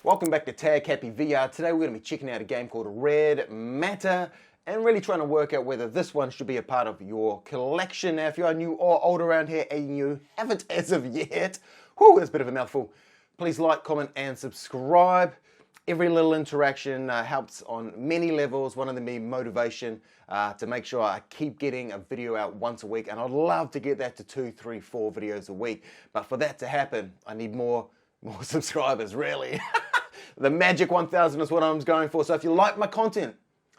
Welcome back to Tag Happy VR. Today we're going to be checking out a game called Red Matter and really trying to work out whether this one should be a part of your collection. Now, if you are new or old around here and you haven't as of yet, that's a bit of a mouthful, please like, comment and subscribe. Every little interaction helps on many levels, one of them being motivation to make sure I keep getting a video out once a week, and I'd love to get that to 2, 3, 4 videos a week. But for that to happen, I need more subscribers, really. The magic 1,000 is what I'm going for. So if you like my content,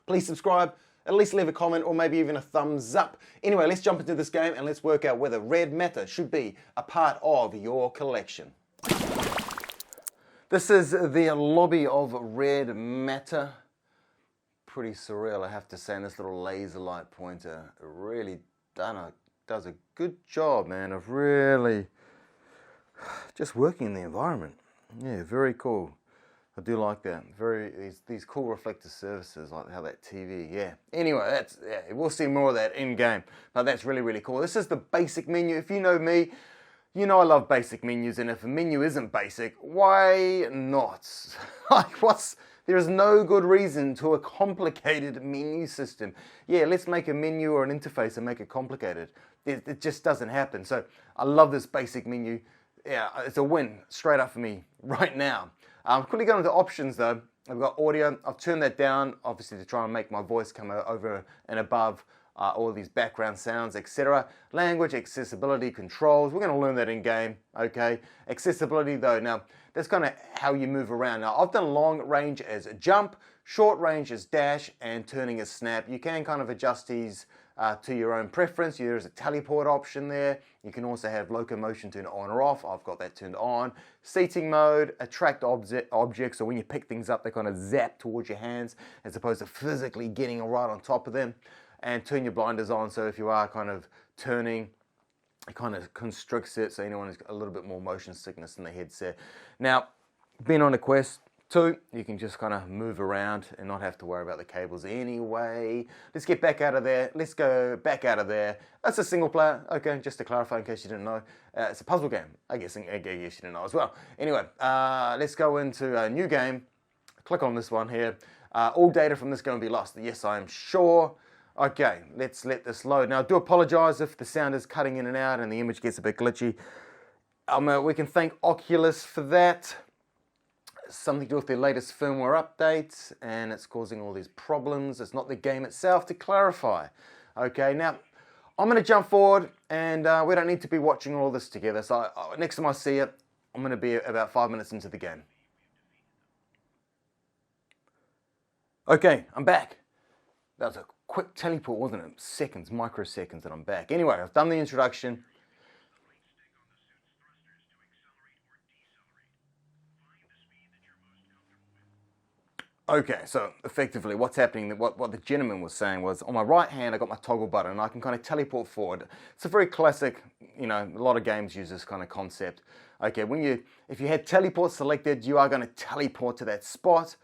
please subscribe, at least leave a comment or maybe even a thumbs up. Anyway, let's jump into this game and let's work out whether Red Matter should be a part of your collection. This is the lobby of Red Matter. Pretty surreal, I have to say, and this little laser light pointer really does a good job, man, of really just working in the environment. Yeah, very cool. I do like that. These cool reflective surfaces, like how that TV, yeah. Anyway, we'll see more of that in game, but that's really, really cool. This is the basic menu. If you know me, you know I love basic menus, and if a menu isn't basic, why not? There is no good reason to a complicated menu system. Yeah, let's make a menu or an interface and make it complicated. It just doesn't happen. So I love this basic menu. Yeah, it's a win straight up for me right now. Quickly going into options though. I've got audio. I've turned that down, obviously, to try and make my voice come over and above all these background sounds, etc. Language, accessibility, controls. We're going to learn that in game, okay? Accessibility though, now that's kind of how you move around. Now I've done long range as a jump, short range as dash, and turning as snap. You can kind of adjust these to your own preference. There's a teleport option there. You can also have locomotion turned on or off. I've got that turned on. Seating mode, attract objects, so when you pick things up, they kind of zap towards your hands as opposed to physically getting right on top of them. And turn your blinders on, so if you are kind of turning, it kind of constricts it, so anyone who's got a little bit more motion sickness in the headset. Now, being on the Quest 2, you can just kind of move around and not have to worry about the cables anyway. Let's get back out of there. Let's go back out of there. That's a single player. Okay, just to clarify in case you didn't know. It's a puzzle game. I guess you didn't know as well. Anyway, let's go into a new game. Click on this one here. All data from this game will be lost. Yes, I am sure. Okay, let's let this load. Now, I do apologize if the sound is cutting in and out and the image gets a bit glitchy. We can thank Oculus for that. Something to do with their latest firmware updates, and it's causing all these problems. It's not the game itself, to clarify. Okay, now, I'm going to jump forward, and we don't need to be watching all this together. So next time I see it, I'm going to be about 5 minutes into the game. Okay, I'm back. That was a quick teleport, wasn't it? Seconds, microseconds, and I'm back. Anyway, I've done the introduction. Okay, so effectively what's happening, what the gentleman was saying was, on my right hand I got my toggle button and I can kind of teleport forward. It's a very classic, a lot of games use this kind of concept. Okay, if you had teleport selected, you are going to teleport to that spot.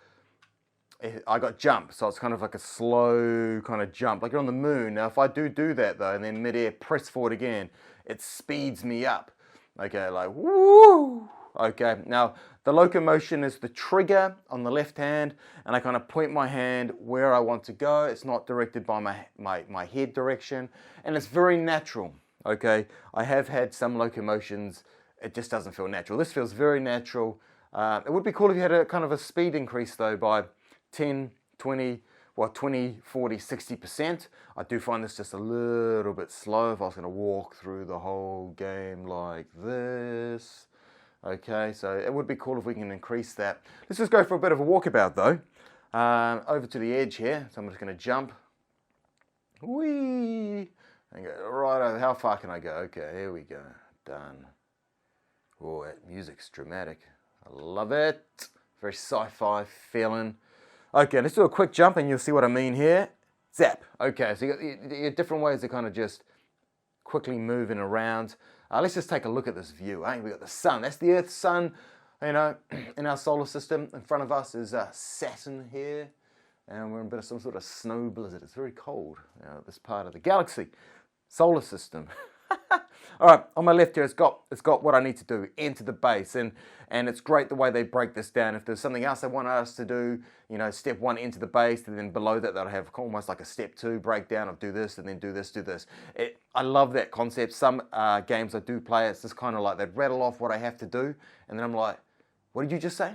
I got jump, so it's kind of like a slow kind of jump, like you're on the moon. Now if I do that though, and then mid-air press forward again, it speeds me up. Okay, like woo! Okay, now the locomotion is the trigger on the left hand, and I kind of point my hand where I want to go. It's not directed by my head direction, and it's very natural. Okay, I have had some locomotions, it just doesn't feel natural. This feels very natural. It would be cool if you had a kind of a speed increase though by 10, 20, 40, 60%. I do find this just a little bit slow if I was going to walk through the whole game like this. Okay, so it would be cool if we can increase that. Let's just go for a bit of a walkabout though. Over to the edge here, so I'm just going to jump. Whee! And go right over. How far can I go? Okay, here we go. Done. Oh, that music's dramatic. I love it. Very sci-fi feeling. Okay, let's do a quick jump and you'll see what I mean here. Zap. Okay, so you got different ways to kind of just quickly moving around. Let's just take a look at this view. We got the sun. That's the Earth's sun, in our solar system. In front of us is Saturn here. And we're in a bit of some sort of snow blizzard. It's very cold, this part of the galaxy, solar system. All right, on my left here, it's got what I need to do, enter the base, and it's great the way they break this down. If there's something else they want us to do, you know, step 1, enter the base, and then below that they'll have almost like a step 2 breakdown of do this, and then do this, do this. I love that concept. Some games I do play, it's just kind of like they rattle off what I have to do, and then I'm like, what did you just say?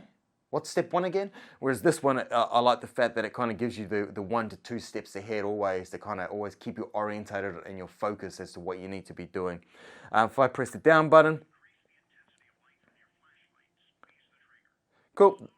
What's step 1 again? Whereas this one, I like the fact that it kind of gives you the 1 to 2 steps ahead always, to kind of always keep you orientated and your focus as to what you need to be doing. If I press the down button, cool.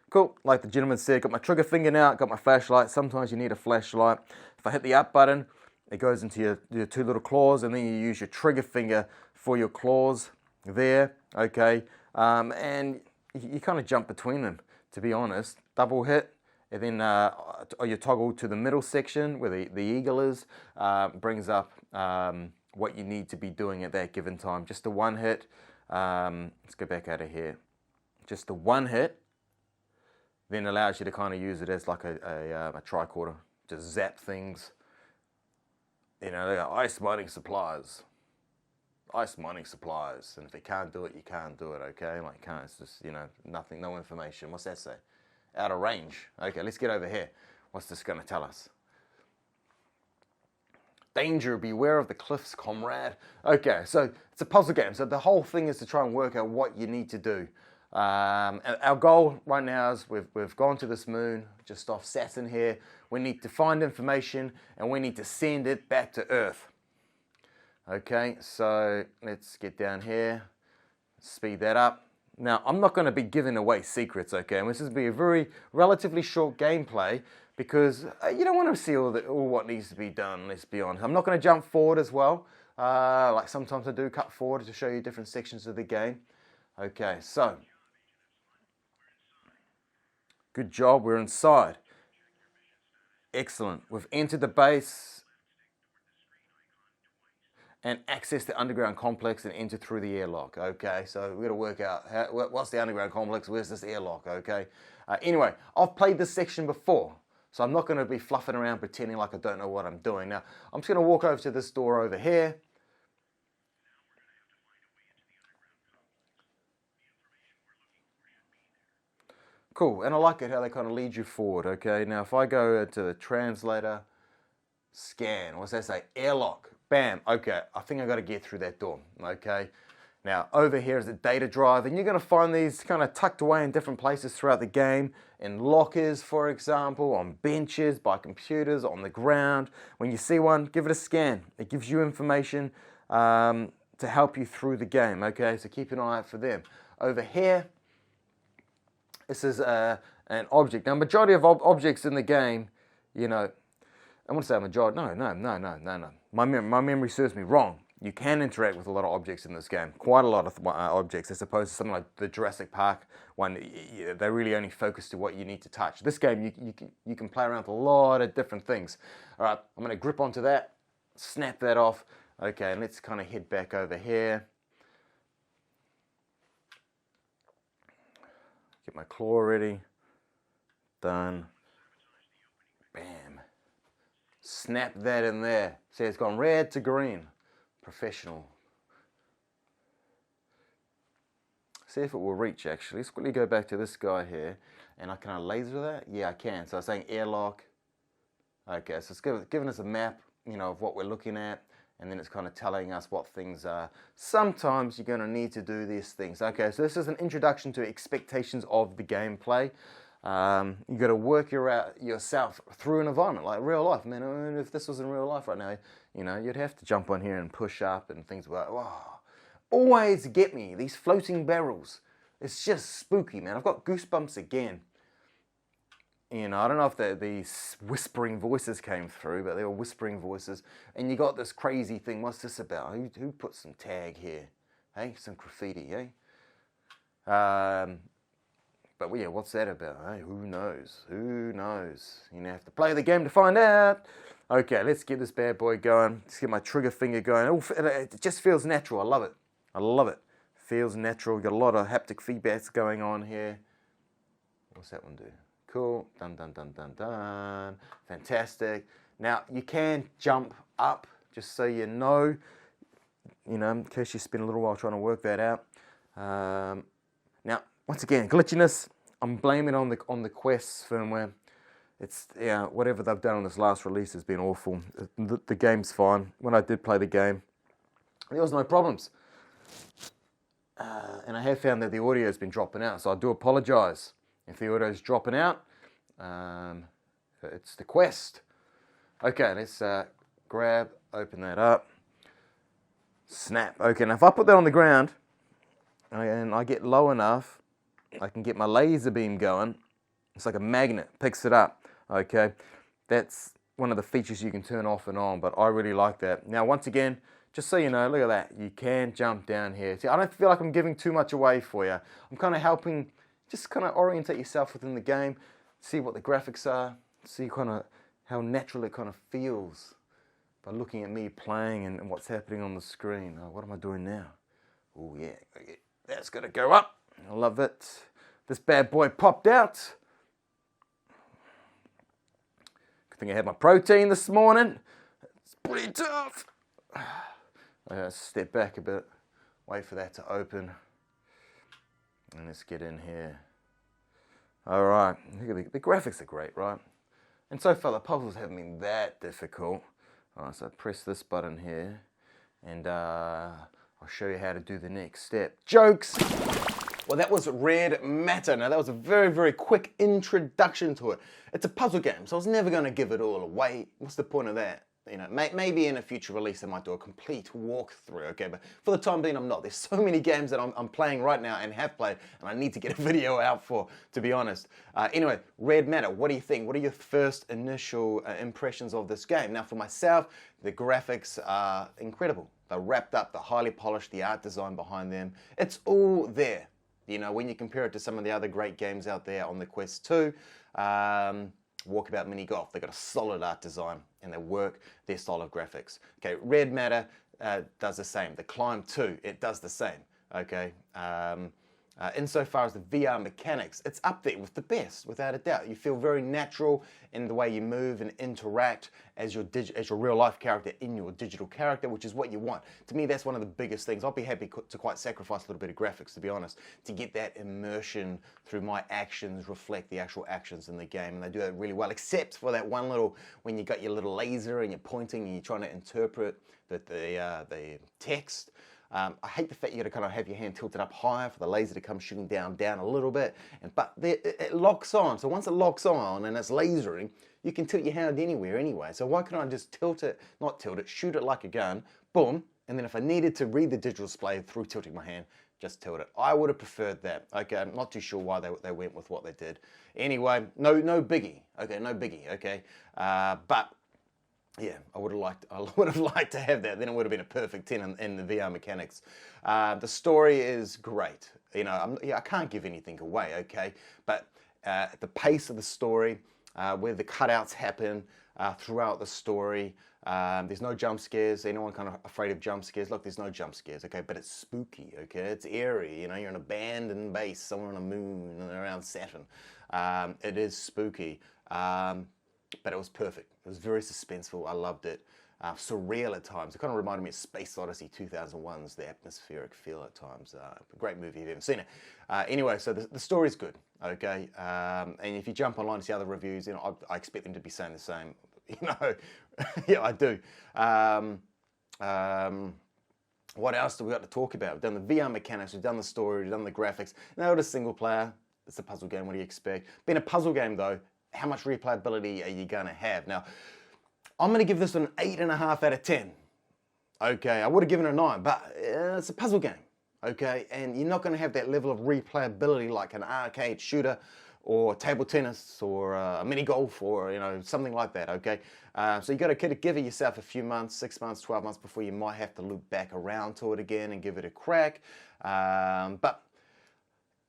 Cool, like the gentleman said, got my trigger finger now, got my flashlight. Sometimes you need a flashlight. If I hit the up button, it goes into your 2 little claws, and then you use your trigger finger for your claws there, okay? And you kind of jump between them, to be honest. Double hit, and then you toggle to the middle section where the eagle is, brings up what you need to be doing at that given time. Just the 1 hit, let's go back out of here. Just the 1 hit, then allows you to kind of use it as like a tricorder, just zap things. You know, they got ice mining supplies. Ice mining supplies, and if you can't do it, you can't do it, okay? Like, can't, it's just, you know, nothing, no information. What's that say? Out of range. Okay, let's get over here. What's this going to tell us? Danger, beware of the cliffs, comrade. Okay, so it's a puzzle game. So the whole thing is to try and work out what you need to do. Our goal right now is we've gone to this moon, just off Saturn here. We need to find information, and we need to send it back to Earth. Okay, so let's get down here, speed that up. Now, I'm not going to be giving away secrets, okay? And this is be a very relatively short gameplay because you don't want to see all what needs to be done, let's be honest. I'm not going to jump forward as well. Like sometimes I do cut forward to show you different sections of the game. Okay, so. Good job, we're inside. Excellent. We've entered the base and access the underground complex and enter through the airlock. Okay, so we've got to work out what's the underground complex, where's this airlock, okay? Anyway, I've played this section before, so I'm not going to be fluffing around pretending like I don't know what I'm doing. Now, I'm just going to walk over to this door over here. Cool, and I like it how they kind of lead you forward, okay? Now, if I go to the translator, scan, what's that say? Airlock. Bam, okay, I think I got to get through that door, okay? Now, over here is the data drive, and you're going to find these kind of tucked away in different places throughout the game, in lockers, for example, on benches, by computers, on the ground. When you see one, give it a scan. It gives you information to help you through the game, okay? So keep an eye out for them. Over here, this is an object. Now, majority of objects in the game, you know, I want to say a majority. No. My memory serves me wrong. You can interact with a lot of objects in this game. Quite a lot of objects, as opposed to something like the Jurassic Park one. They really only focus to what you need to touch. This game, you can play around with a lot of different things. All right, I'm going to grip onto that, snap that off. Okay, and let's kind of head back over here. Get my claw ready. Done. Bam. Snap that in there. See, it's gone red to green. Professional. See if it will reach, actually. Let's quickly go back to this guy here. And can I laser that? Yeah, I can. So I'm saying airlock. Okay, so it's giving us a map, you know, of what we're looking at. And then it's kind of telling us what things are. Sometimes you're going to need to do these things. Okay, so this is an introduction to expectations of the gameplay. You got to work yourself through an environment like real life. Man, I mean, if this was in real life right now, you know, you'd have to jump on here and push up and things like that. Wow. Always get me, these floating barrels. It's just spooky, man. I've got goosebumps again. You know, I don't know if these whispering voices came through, but they were whispering voices. And you got this crazy thing. What's this about? Who put some tag here? Hey, some graffiti, hey? But yeah, what's that about? Hey, who knows? Who knows? You have to play the game to find out. Okay, let's get this bad boy going. Let's get my trigger finger going. It just feels natural. I love it. I love it. Feels natural. Got a lot of haptic feedbacks going on here. What's that one do? Cool. Dun, dun, dun, dun, dun. Fantastic. Now, you can jump up, just so you know. you know, in case you spend a little while trying to work that out. Now, once again, glitchiness, I'm blaming on the Quest firmware. It's, yeah, whatever they've done on this last release has been awful. The game's fine. When I did play the game, there was no problems. And I have found that the audio has been dropping out, so I do apologise if the audio is dropping out. It's the Quest. Okay, let's open that up. Snap. Okay, now if I put that on the ground and I get low enough, I can get my laser beam going. It's like a magnet, picks it up. Okay, that's one of the features you can turn off and on, but I really like that. Now, once again, just so you know, look at that. You can jump down here. See, I don't feel like I'm giving too much away for you. I'm kind of helping, just kind of orientate yourself within the game, see what the graphics are, see kind of how natural it kind of feels by looking at me playing and what's happening on the screen. Oh, what am I doing now? Oh yeah, that's gonna go up. I love it. This bad boy popped out. Good thing I had my protein this morning. It's pretty tough. Step back a bit, wait for that to open, and let's get in here. All right, the graphics are great, right? And so far the puzzles haven't been that difficult. All right, so I press this button here, and I'll show you how to do the next step. Jokes! Well, that was Red Matter. Now, that was a very, very quick introduction to it. It's a puzzle game, so I was never going to give it all away. What's the point of that? You know, maybe in a future release I might do a complete walkthrough, okay? But for the time being, I'm not. There's so many games that I'm playing right now and have played, and I need to get a video out for, to be honest. Anyway, Red Matter, what do you think? What are your first initial impressions of this game? Now, for myself, the graphics are incredible. They're wrapped up, they're highly polished, the art design behind them. It's all there. You know, when you compare it to some of the other great games out there on the Quest 2, Walkabout Mini Golf, they've got a solid art design and they work their style of graphics. Okay, Red Matter does the same. The Climb 2, it does the same. Okay, insofar as the VR mechanics, it's up there with the best, without a doubt. You feel very natural in the way you move and interact as your real life character in your digital character, which is what you want. To me, that's one of the biggest things. I'll be happy to quite sacrifice a little bit of graphics, to be honest, to get that immersion through my actions, reflect the actual actions in the game, and they do that really well, except for that one little, when you got your little laser and you're pointing and you're trying to interpret the text. I hate the fact you got to kind of have your hand tilted up higher for the laser to come shooting down a little bit, but it locks on. So once it locks on and it's lasering, you can tilt your hand anywhere anyway. So why couldn't I just tilt it, not tilt it, shoot it like a gun, boom, and then if I needed to read the digital display through tilting my hand, just tilt it. I would have preferred that. Okay, I'm not too sure why they went with what they did. Anyway, no biggie. Okay, no biggie. Okay, but yeah, I would have liked to have that. Then it would have been a perfect 10 in the VR mechanics. The story is great. You know, I can't give anything away, okay? But the pace of the story, where the cutouts happen throughout the story, there's no jump scares. Anyone kind of afraid of jump scares? Look, there's no jump scares, okay? But it's spooky, okay? It's eerie. You know, you're in a abandoned base somewhere on a moon and around Saturn. It is spooky. But it was perfect. It was very suspenseful. I loved it. Surreal at times. It kind of reminded me of Space Odyssey 2001's the atmospheric feel at times. Great movie if you've ever seen it. Anyway, so the story's good, okay? And if you jump online and see other reviews, you know, I expect them to be saying the same. You know, yeah, I do. What else do we got to talk about? We've done the VR mechanics, we've done the story, we've done the graphics. Now it's a single player. It's a puzzle game. What do you expect? Being a puzzle game, though, how much replayability are you going to have? Now, I'm going to give this an 8.5 out of 10. Okay, I would have given it a 9, but it's a puzzle game. Okay, and you're not going to have that level of replayability like an arcade shooter or table tennis or mini golf or, you know, something like that. Okay, so you got to give it yourself a few months, 6 months, 12 months before you might have to loop back around to it again and give it a crack.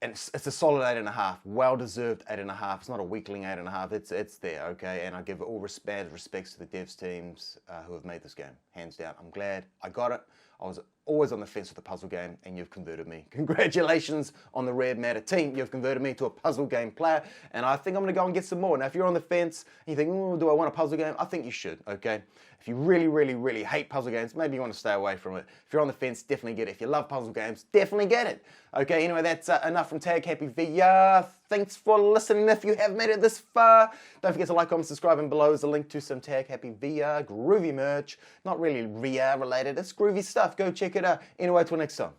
And it's a solid 8.5, well-deserved 8.5. It's not a weakling 8.5. It's there, okay. And I give all respects to the devs teams who have made this game, hands down. I'm glad I got it. I was always on the fence with a puzzle game, and you've converted me. Congratulations on the Red Matter team. You've converted me to a puzzle game player, and I think I'm going to go and get some more. Now, if you're on the fence and you think, oh, do I want a puzzle game? I think you should, okay? If you really, really, really hate puzzle games, maybe you want to stay away from it. If you're on the fence, definitely get it. If you love puzzle games, definitely get it. Okay, anyway, that's enough from Tag Happy VR. Thanks for listening. If you have made it this far, don't forget to like, comment, subscribe, and below is a link to some Tag Happy VR groovy merch. Not really VR related, it's groovy stuff. Go check it out. Anyway, till next time.